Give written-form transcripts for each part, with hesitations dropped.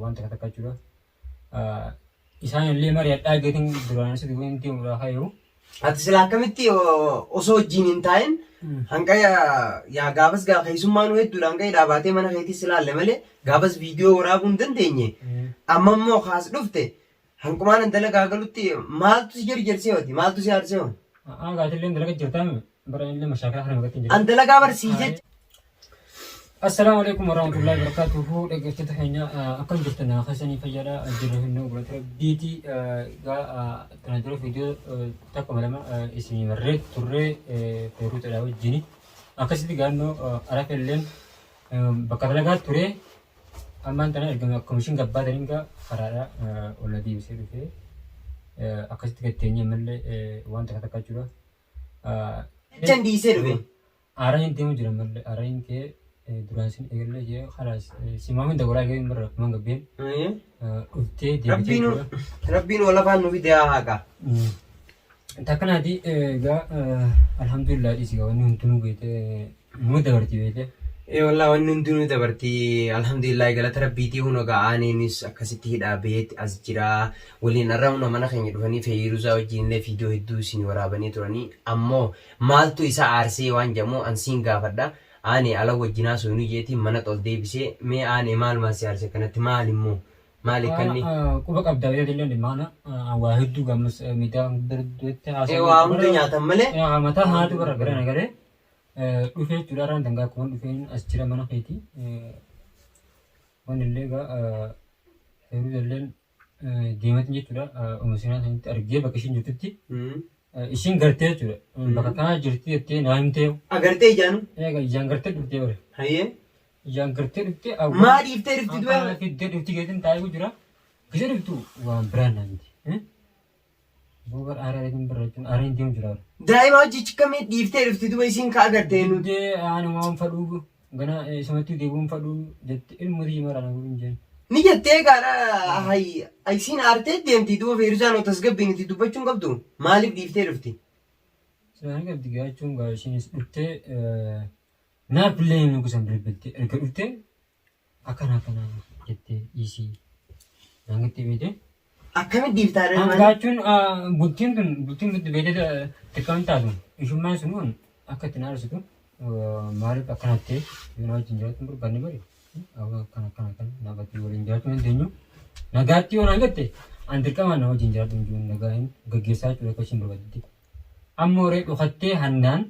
wanta kata kacura. Isaan illee mari'adhaa gatiin duraan asitti wanti hayyuu. Ati silaa akkamitti osoo wajjin hin taa'in hanga yaa gaafas keessummaan hedduudha hanga dhaabatee mana keetii silaalle malee gaafas viidiyoo waraabuu hin dandeenye. Amma immoo kaas dhufte hanqumaan intala gaagalutti maaltu si jarjarsee hooti maaltu si aarsee hoon? Gaatillee dalaga jirtaan bara illee mashaakala kana magatiin jira. Antala gaabarsiisee. السلام عليكم ورحمة الله وبركاته. دقيقة تحية أكون جبتنا خسني فجأة أجره إنه قلت ديتي جاء تنزل فيديو تكمل لما اسمي مريت ترى بيروت على وجهي أكسيد قالنا أعرف اللين بكرة ترى أما أنت أنا كمشين قبضة رينجا فرارا ولا دي بيصير فيه أكسيد كتير مل وان تكتك كجورا كم دي يصير فيه أراين تيمو جرا مل أراين كه duraasin eegalee jee khalaas simaamni dabalaa ga'een barra kuma gabbeen dhuftee deebitee rabbiin wala faan nufi dee'aa haqa takkanaati egaa alhamdulillah dhisiga wanni hundinuu beekte nu dabartii beekte wallaa wanni hundinuu dabartii alhamdulillah galata rabbiitii huno ga'aaniinis akkasitti hidhaa beetti as jira waliin arraa hunda mana keenya dhufanii feeyiruusaa wajjinillee viidiyoo hedduu isin waraabanii turanii ammoo maaltu isa aarsee waan jedhamu ansiin gaafadha Ani ala wajjinaa soonii jeetiin mana tol deebisee mee ani maal siyaarse kanatti maal immoo maal kanni quba qabdaa illee maana waa hedduu gammas miidhaa dirduutti haasa'u waa hunda nyaatan malee mataa haatu bara gara nagaree dhufee jechuudhaan dangaa akkuma dhufeen as jira mana keetii waan illee egaa heeruu illeen deematiin jechuudha oomishinaa sanitti argee bakka ishiin jirtutti Ishiin gartee jechuudha. Bakka kanaa jirti jettee naa himtee. Agartee ijaanu? Egaa ijaan gartee dhuftee bare. Hayyee? Ijaan gartee dhuftee awwaa. Maa dhiiftee dhufti dura? Akka fiddee dhufti geetiin taa'ee jira. Gisa dhuftu waan biraan naanti. Boobar aaraa jedhin barreechuun aaraan deemu jira. Daa'ima hojjechi kamii dhiiftee dhufti duba isiin kaa agartee nu? Dhiiftee ani waan fadhuu gana isumatti deebi'uun fadhuu jette ilmu diimaa dhaan hin jeen. Ni jettee gaadha isiin aartee deemti duba feerusaan otas gabbiiniti dubbachuun qabdu maaliif dhiiftee dhufti? Siraan qabdi gaachuun gaa ishiinis dhuftee naaf illee nu gusan bilbiltee erga dhuftee akkana jettee dhiisii naangatti beekte. Akkamitti dhiiftaadha maali? Gaachuun bultiin beekte xiqqaan taatu ishummaan sun akka itti naarsitu maaliif akkanatti yoo wajjin jiraatu barbaanne bari. Kana nabati waliin jiraatu hin dandeenyu. Nagaatti yoo nagatte an dirqama nama wajjin jiraatu hin jiru nagaan gaggeessaa jechuudha akka ishiin barbaaddetti. Ammoo ree dhufattee hannaan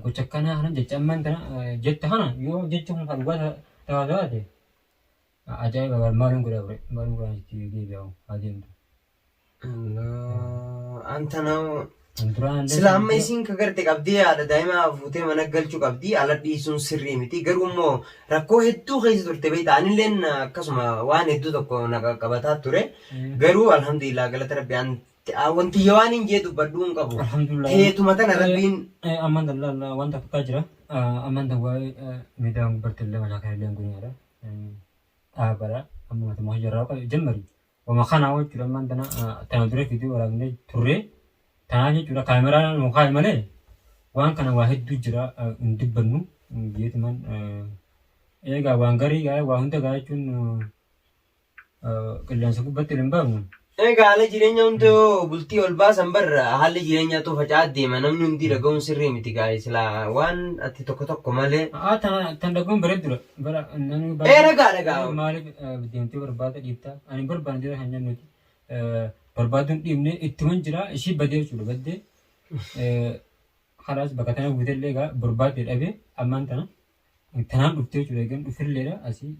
gocha akkanaa kana jecha ammaan kana jette kana yoo jecha kun kan dhugaa taate ajaa'iba maaliin godhaa ture maaliin godhaa itti deebi'amu haa deemtu. Anta nama Sila amma isiin ka garte qabdii haadha daa'imaa fuutee mana galchuu qabdii ala dhiisuun sirrii miti garuu immoo rakkoo hedduu keessa turte beektaa anilleen akkasuma waan hedduu tokko naqa qabataa ture garuu alhamdulillah galata rabbiin wanti waan hin jee dubbadhuu hin qabu teetuma tana rabbiin amman dallaa wanta fakkaa jira amman waa'ee miidhaan barteellee mashaakala illee guyyaadha dhaabara amma mata moo jarraa jammari wama kanaa jechuudha amman tana dura fiduu waraabnee turree Taani jechuudha kaameraan mukaa malee waan kana waa hedduu jira hin dubbannu jeetuman egaa waan garii waa hunda gaa jechuun qilleensa gubbatti hin baamu. Egaa haala jireenya hundoo bultii ol baasan barra haalli jireenyaa too faca'aa deema namni hundi dhaga'uun sirrii miti gaa silaa waan ati tokko malee. Tan dhaga'uun bareeddudha. Dhagaa. Maaliif deemtee barbaada dhiibtaa ani barbaadne jira kan jennuti. Barbaaduun dhiibnee ittiman jira ishii badee jechuudha baddee halaas bakka tana guutellee egaa barbaadee dhabee ammaan tanaan dhuftee jechuudha egaa dhufilleedha asii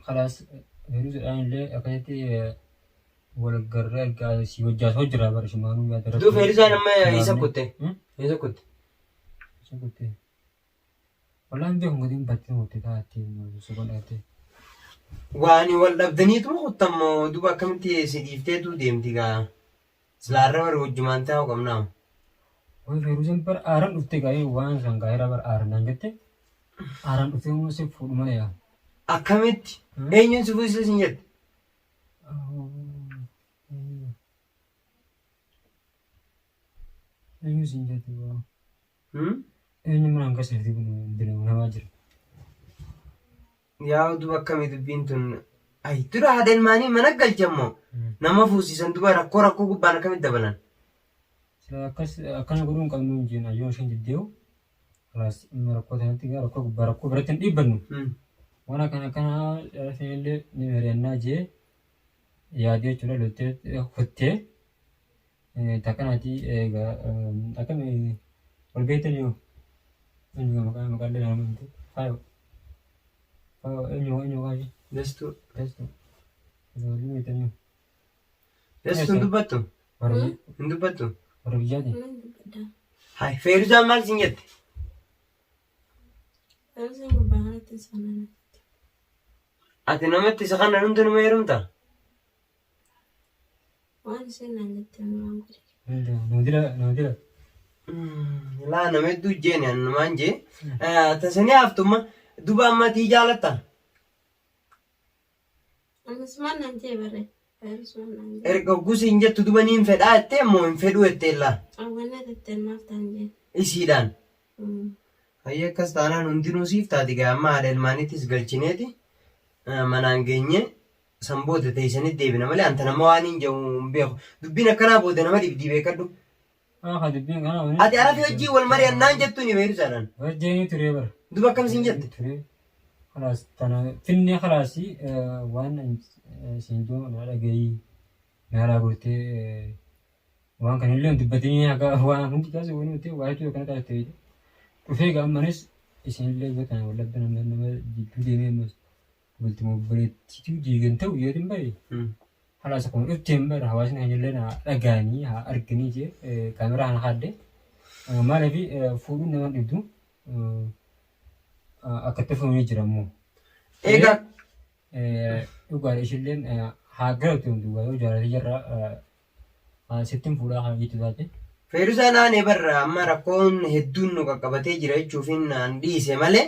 halaas heeruudhaan illee akkasitti wal garra ergaa si hojjaasoo jira bara shumaanuu yaada irratti. Duuf heerusaan amma isa kutte. Isa kutte. Isa kutte. Wallaan beeku gadiin battee murtee taatee suuqan dhaabtee. Waan wal dhabdaniitu hojjetamoo duuba akkamitti si dhiifteetu deemti gaa silaarra bara wajjumaan taa'u qabnaa. Waan feeruusan bara aaraan dhuftee gaa'ee waan san gaa'eera bara aaraan jette aaraan dhuftee immoo si fuudhu malee yaa. Akkamitti eenyuun si fuudhisa sin jette? Eenyu sin jette waa. Eenyu mana hanga sirriitti kun namaa jira. Yaa duba akkamii dubbiin tun ay dura haadha ilmaanii mana galchammoo nama fuusisan duba rakkoo gubbaan akkamitti dabalan. Akkas akkana godhuun qabnu hin jenna yoo isheen jiddeewu kalaas rakkoo sanatti gaa rakkoo gubbaa rakkoo biratti hin dhiibbannu. Waan akkana illee ni mari'annaa jee yaadee jechuudha loltee hottee takkanaati egaa akkamii wal beektan yoo maqaan illee nama hin ta'e faayoo. Eenyu kaayee? Dastuu. Waliin beektan yoo. Dastuu hin dubbattu? Hin dubbattu? Warra biyyaati. Hai Feeruzaan maal siin jette? Ati namatti isa kana hundi nama heerumta? Waan isheen naan jette waan godhe. Nama dila. Laa nama hedduu jeeni namaan jee. Tasanii haftumma duba ammatii jaalatta? Ammas maal naan jee barre? Erga gusiin jettu duba ni hin fedhaa jettee immoo hin fedhuu jettee laa? Awwanna jetteen maaf ta'an jee. Isiidhaan? Hayyee akkas taanaan hundinuu siif taati gaa amma haadha ilmaanittis galchineeti manaan geenye sanboota teessanitti deebina malee anta nama waan hin jedhu hin beeku. Dubbiin akkanaa booda nama dhibdii beekadhu. Dubbiin kana Ati arafi hojii wal mari'annaan jettuun Feeruzaadhaan. wajjin turee bara. Duba akkam siin jette? Turee kalaas tana finne kalaasi waan siinjoo na dhagayii na raagurtee waan kan illee dubbatanii akka waan hundi taasisu wani ta'e waa hedduu kana taasifte dhufee gaammanis isinillee yoo kana wallabba nama jidduu deemee ammas bultii obboleettiitu diigan ta'u yoo hin bare kalaas akkuma dhufteen bara hawaasni kan illee na dhagaanii haa arganii jee kaameraa kana haadde maaliif fuudhuun nama dhibdu akka itti fuunee jira immoo. Egaa dhugaadha ishilleen haa galatu hundumaa yoo jaallatee jirra sittiin fuudhaa haa jettu taate. Feeruzaan aanee barra amma rakkoon hedduun nu qaqqabatee jira jechuufin naan dhiise malee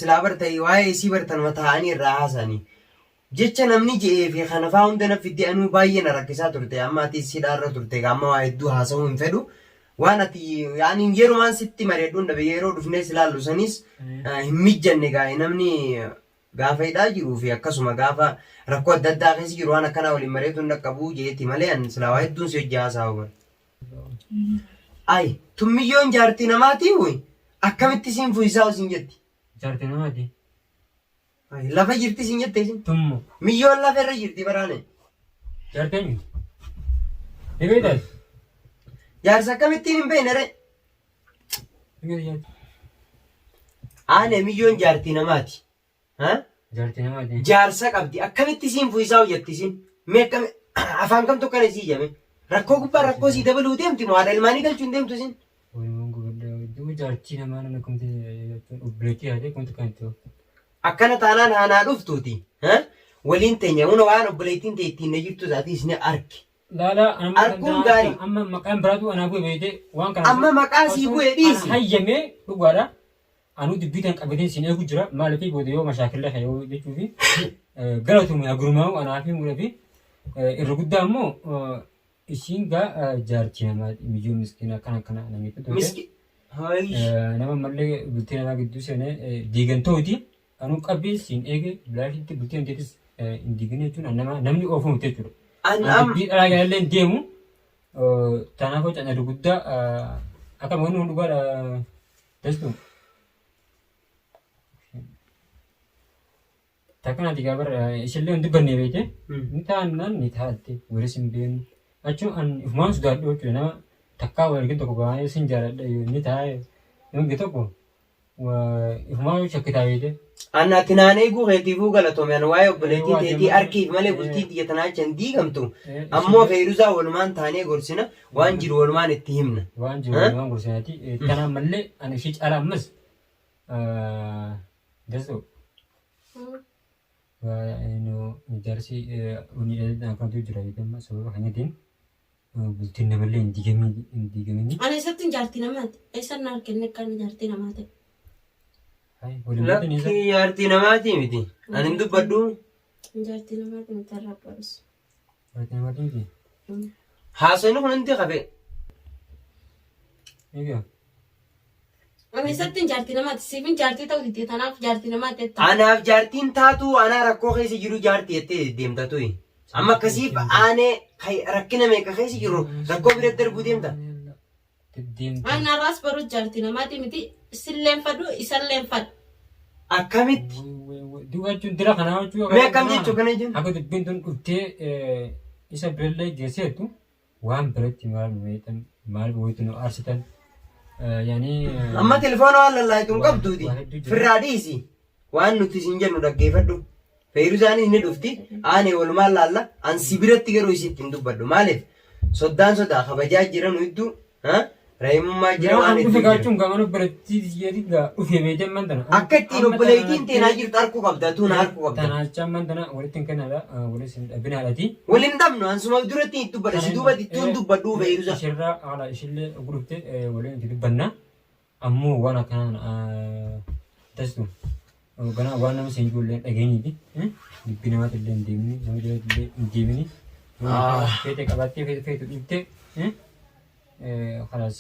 silaa barta'ii waa'ee isii bartanuma taa'anii irraa haasanii. Jecha namni je'ee fi kana fa'aa hunda nafi dee'anuu baay'ee na rakkisaa turte amma ati sidhaarra turte amma waa hedduu haasa'uu hin fedhu. Waan ati yaani yerumaan sitti mari'adhuun dhabe yeroo dhufnee silaallu sanis hin mijanne gaa'e namni gaafa hidhaa jiruu fi akkasuma gaafa rakkoo adda addaa keessa jiru waan akkanaa waliin mari'atu hin dhaqqabuu jeetti malee silaa waa hedduun si hojii haasa'u bara. Ay tummiyyoon jaartii namaatii wuyi akkamitti siin fuyisaa siin jetti? Jaartii namaati. Lafa jirti siin jette isin? Tummo. Miyyoon lafa irra jirti baraane? Jaartiin dhibeetas. Jaarsa akkamittiin hin beekne re? Aanee miyyoon jaartii namaati. Jaartii namaati. Jaarsa qabdi akkamitti siin fuyisaa hojjetti isin? Mee akkami afaan kamtu akkana isii jame? Rakkoo gubbaa rakkoo sii dabaluu deemti moo haadha ilmaanii galchuun deemtu isin? Walumaan gubaddaa jaartii namaa namni kumti obboleettii yaadee kumti kan itti akkana taanaan haanaa dhuftuuti. Waliin teenya hunda waan obboleettiin ta'e ittiin na jirtu isaati isin arki. Lala Arguun gaarii. amma maqaan biraatu anaa bu'e beekte waan kana. Amma maqaa sii bu'e dhiisi. Hayyamee dhugaadha. Anuu dubbiitan qabateen siin eegu jira maaliif booda yoo mashaakilla yoo jechuufi galatuma gurmaa'u anaa fi muudhaa fi irra guddaa immoo isiin gaa jaartii namaa miyyoo miskiina akkana namni Miski. nama mallee bultii namaa gidduu seenee diigantooti anuu qabbii siin eege bilaafitti bultii hanteetis hin diiganii jechuun namni oofu miti jechuudha. Dubbii dhalaa galallee hin deemu tanaafuu cannadu guddaa akka wanni hundumaadha teessu. Takkanatti gaabarra ishillee hin dubbanne beekte ni taa'annaan ni taa'atte walis hin beenu achuun an ifumaan sodaadhu jechuudha nama takkaa wal argin tokko baay'ee sin jaaladha ni taa'e namni tokko ifumaan shakkitaa beekte. Anna tinaanee guuteetiifuu galatoomaan waa'ee obboleettii teetii arkiif malee bultii xiyyatanaa kan diigamtu ammoo Feeruzaa walumaan taanee gorsina waan jiru walumaan itti himna. Waan jiru walumaan gorsinaati kanaan mallee ani ishee caalaa ammas dasoo. Jaarsi unii kanatu jira jechuudha sababa kanaatiin bultiin namallee hin diigamini. Ani eessatti jaartii namaati. Eessatti na argine kan jaartii namaati. Lakkii jaartii namaati miti. Ani hin dubbadhu. Jaartii namaati miti irraa barus. Jaartii namaati miti. Haasawni kun hundi qabe. Egaa. Ani sattin jaartii namaati. Siifin jaartii ta'uu diti. Tanaaf jaartii namaati. Anaaf jaartiin taatu anaa rakkoo keessa jiru jaartii jettee deemta tuyi. Amma akkasiif aanee rakkina meeqa keessa jiru rakkoo biratti darbuu deemta. Ani narraas baruu jaartii namaati miti. Isilleen fadhu isalleen fadhu. Akkamitti? Duubachuun dira kanaa jechuudha. Mee akkam jechuu kana jennu? Akka dubbiin tun dhuftee isa birallee geesseetu waan biratti maal wayitu nu aarsitan. Amma telefoona waan lallaayituun qabduuti. Firraa dhiisi. Waan nuti isin jennu dhaggeeffadhu. Feeruzaan inni dhufti. Aanee walumaan laalla. Ansi biratti garuu isitti hin dubbadhu. Maaliif? Soddaan sodaa kabajaa jiran hedduu. Raayimummaa jira waan hedduu. Dhugaachuun gaamana biratti dhufee beejan mantana. Akka ittiin obboleettiin teenaa jirtu harkuu qabda. Tuuna harkuu qabda. Tanaachaan mantana walitti hin kennadha. Walitti dhabinaadhaati. Waliin dhabnu ansuma duratti hin dubbadha. Si duubatti ittiin dubbadhu Feeruza. Ishirraa haala ishillee gurguftee waliin itti dubbanna. Ammoo waan akkanaan taasisu. Ganaa waan nama seenjii illee dhageenyiiti. Dubbii namaatti illee hin deemini. Nama jiraatu illee hin deemini. Feete qabattee feete dhiibtee. Kanas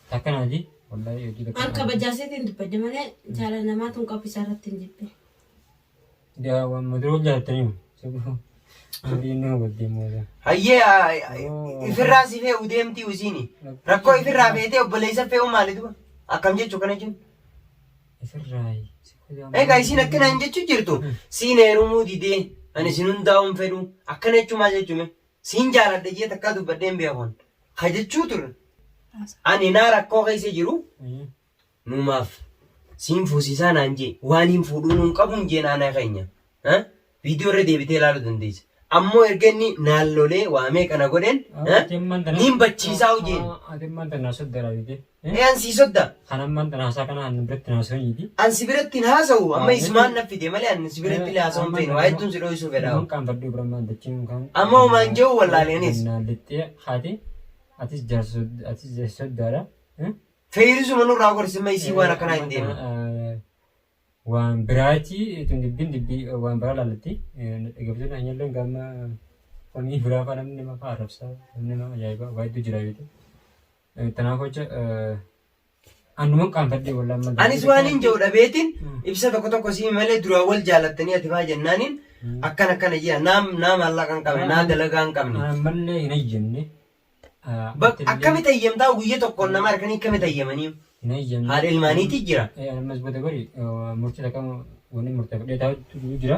takkanaati. An kabajaaseetiin dubbadde malee jaalala namaatuun qabisaa irratti hin jibbe. Waan madiroo jaalataniimu. Hayyee ifirraa si fe'u deemtii usiini. Rakkoo ifirraa feetee obboleessa fe'u maalitu? Akkam jechuu kana jennu? Egaa isin akkana hin jechuu jirtu. Siin heerumuu didee ani isin hundaa'uun fedhu akkana jechuu maal jechuume? Siin jaaladha jee takkaa dubbadhee hin beekan. Ha jechuu ture. Ani naa rakkoo keessa jiru numaaf siin fuusisaa naan jee waan hin fuudhuu nuun qabuun jee naannaa keenya. Viidiyoo irra deebitee ilaaluu dandeessa. Ammoo erga inni naallolee waamee kana godheen niin bachiisaa hojii. Ansi sodda. Ansi biratti hin haasa'u amma isumaan naffite malee ansi biratti illee haasa'uun feene waa hedduun si dho'isuu fedha. Amma homaan jehu wallaaleenis. Atis soddaadha. Feerisuma nurraa gorsima isii waan akkanaa hin deemne. Waan biraati tun dibbii waan biraa laalatti dhaggeeffattoonni hanyallee gama famii biraa fa'aa namni nama fa'aa arrabsaa namni nama ajaa'ibaa waa hedduu jira yoo ta'u. Kanaaf jecha annuman qaanfadhee wallaan malee. Anis waan hin jiru dhabeetiin ibsa tokko tokko sii malee duraan wal jaalattanii ati fa'aa jennaaniin akkana jira naam allaa kan qabne naa dalagaa hin qabne. Mallee hin hayyamne. Akkamitti hayyamtaa guyyaa tokkoon nama harkanii akkamitti hayyamanii? Haadha ilmaaniitii jira. Ammas booda bari murtii takka wanni murteeffadhee taa'utu jira.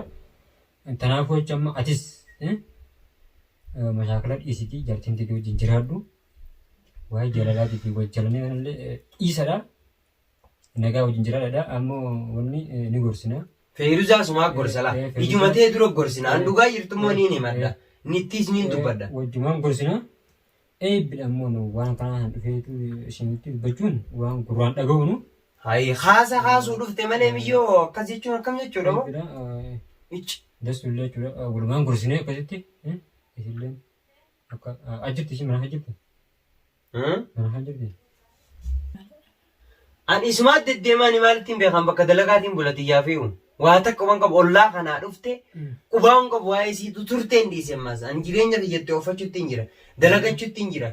Kanaafuu jecha amma atis mashaakala dhiisitii jaartiin titi wajjin jiraadhu. Waa'ee jaalalaatii fi wajjalanii kanallee dhiisadha. Nagaa wajjin jiraadha. Ammoo wanni ni gorsina. Feeruzaa sumaa gorsala. Ijumatee dura gorsina. An dhugaa jirtummoo ni himadha. Nittis ni dubbadha. Wajjumaan gorsina. Eebbidha ammoo waan kanaan dhufeetu ishenitti dubbachuun waan gurraan dhaga'uunu. Hayi haasuu dhufte malee biyyoo akkas jechuun akkam jechuudha moo? Dasullee jechuudha walumaan gorsinee akkasitti isillee akka ajirti ishii mana hajjirti. Mana hajjirti. An isumaat deddeemaani maalitti hin beekan bakka dalagaatiin bulati yaafee'u. Waa takka waan qabu ollaa kanaa dhufte qubaa waan qabu waa'ee siitu turtee hin dhiise ammas. An jireenya biyyattee offachuutti hin jira. Dalagachuutti hin jira.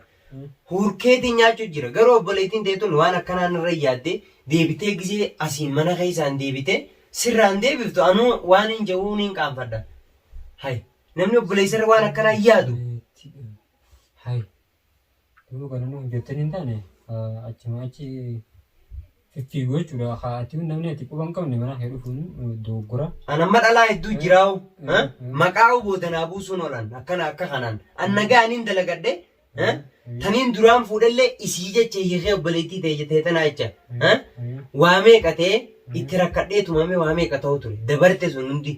Hurkeetiin nyaachuutti jira. Garuu obboleettiin teetuun waan akkanaan irra yaadde deebitee gisee asiin mana keessaan deebitee sirraan deebiftu anuu waan hin jawuun hin qaanfadha. Hayi namni obboleessarra waan akkanaa yaadu. Hayi. Duruu kana nuun jettanii hin taane achuma achi fiiguu jechuudha. Haati namni ati quba hin qabne mana hedduun dogoggora. An amma dhalaa hedduu jiraa'u. Maqaa boodanaa buusuun oolan akkana akka kanaan. An nagaaniin dalagadhe. Taniin duraan fuudhallee isii jecha hiikee obboleettii ta'e jettee tanaa jecha. Waa meeqa ta'e itti rakkadhee tumame waa meeqa ta'u ture. Dabarte sun hundi.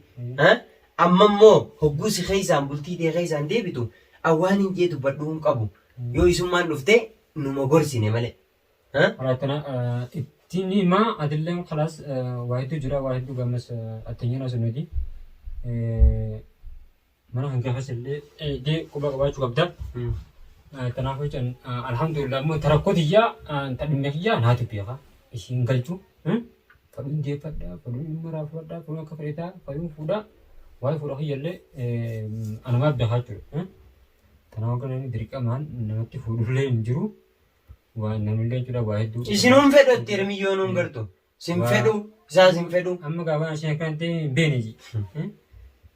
Amma immoo hogguu si keessaan bultii ta'e keessaan deebitu awwaan hin jee dubbadhuu hin qabu. Yoo isummaan dhuftee numa gorsine malee. Ittiin himaa adilleen kalaas waa hedduu jira waa hedduu gammas addunyaa sunuuti. Mana hangaafas illee eegee quba qabaachuu qabda. Kanaaf jecha alhamdulillah immoo tarakkootiyaa tadhimma kiyyaa naatu beeka. Ishiin galchu fadhuun deeffadhaa fadhuun dhimma raafadhaa fadhuun akka fedhetaa fadhuun fuudhaa waa'ee fuudhaa kiyyallee anumaaf beekaa jechuudha. Kanaaf akka namni dirqamaan namatti fuudhullee hin jiru. waan namni jechuudha waa hedduu. Isinuun fedhatti hirmiyyoon hin gartu. Sin fedhu isaa sin fedhu. Amma gaafa isheen akkan ta'e beeni.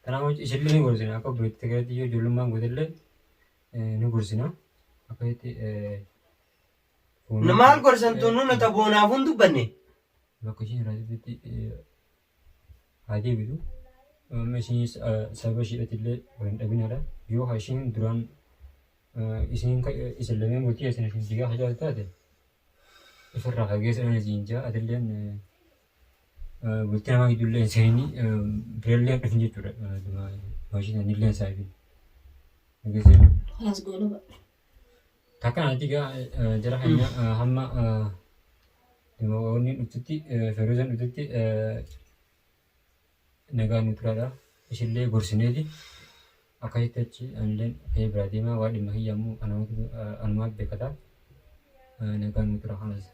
Kanaaf ishillee ni gorsina akka biratti keessatti yoo ijoollummaan gootellee ni gorsina. Akka itti maal gorsantu nuna taboonaaf hin dubbanne. Bakka isheen irratti haa deebitu. Amma isheen sababa isheetillee waliin dhabinadha. Yoo isheen duraan isheen isa lameen bultii isin isheen digaa hajaa taate ifirraa fageessa dhala jiinjaa atilleen bultii namaa gidduullee seenii birallee dhufin jechuudha. Maashina nillee isaafi. Kanas goolaba. Takkan ati gaa jara hanya hamma wanni dhuftutti feeruzan dhuftutti nagaa nuturaadha. Ishillee gorsineeti. Akkasitti achi anilleen ka'ee biraa deemaa waa dhimma hiyyaamuu anumaa beekataa nagaa nutura kanas.